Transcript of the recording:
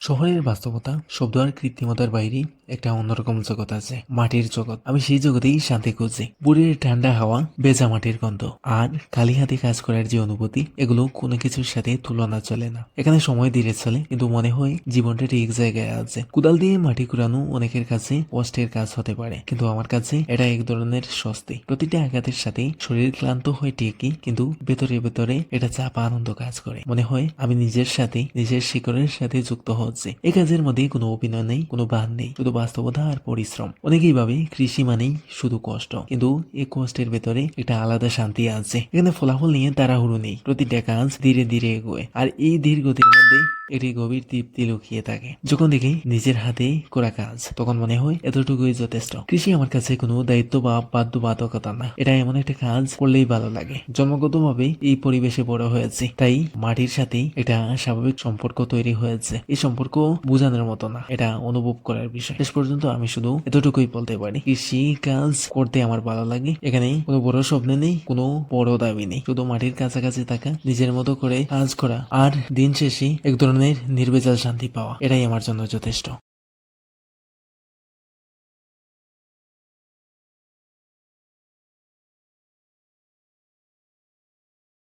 শহরের বাস্তবতা, শব্দ আর কৃত্রিমতার বাইরে একটা অন্যরকম জগৎ আছে, মাটির জগৎ। আমি সেই জগতেই শান্তি খুঁজি। বুড়ির ঠান্ডা হাওয়া, ভেজা মাটির গন্ধ আর খালি হাতে কাজ করার যে অনুভূতি, এগুলো কোনো কিছুর সাথে তুলনা চলে না। এখানে সময় ধীরে চলে, কিন্তু মনে হয় জীবনটা ঠিক জায়গায় আছে। কোদাল দিয়ে মাটি কুড়ানো অনেকের কাছে কষ্টের কাজ হতে পারে, কিন্তু আমার কাছে এটা এক ধরনের স্বস্তি। প্রতিটা আঘাতের সাথে শরীর ক্লান্ত হয় ঠিকই, কিন্তু ভেতরে ভেতরে এটা চাপা আনন্দ কাজ করে। মনে হয় আমি নিজের সাথে, নিজের শিকড়ের সাথে যুক্ত হচ্ছে। এই কাজের মধ্যে কোনো অভিনয় নেই, কোনো বান নেই, শুধু বাস্তবতা আর পরিশ্রম। অনেকেই ভাবে কৃষি মানেই শুধু কষ্ট, কিন্তু এই কষ্টের ভেতরে একটা আলাদা শান্তি আছে। এখানে ফলাফল নিয়ে তাড়াহুড়ো নেই, প্রতিটা কাজ ধীরে ধীরে এগোয়, আর এই ধীর গতির মধ্যে একটি গভীর তৃপ্তি লুকিয়ে থাকে। যখন দেখি নিজের হাতে করা কাজ, তখন মনে হয় এতটুকুই যথেষ্ট। কৃষি আমার কাছে কোনো দায়িত্ব বা বাধ্যবাধকতা না, এটা এমন একটা কাজ করলেই ভালো লাগে। জন্মগতভাবে এই পরিবেশে বড় হয়েছে, তাই মাটির সাথে এটা স্বাভাবিক সম্পর্ক তৈরি হয়েছে। এই সম্পর্ক বোঝানোর মতো না, এটা অনুভব করার বিষয়। শেষ পর্যন্ত আমি শুধু এতটুকুই বলতে পারি, কৃষি কাজ করতে আমার ভালো লাগে। এখানে কোনো বড় স্বপ্ন নেই, কোনো বড় দাবি নেই, শুধু মাটির কাছাকাছি থাকা, নিজের মতো করে কাজ করা, আর দিন শেষে এক ধরনের নির্ভেজাল শান্তি পাওয়া। এটাই আমার জন্য যথেষ্ট।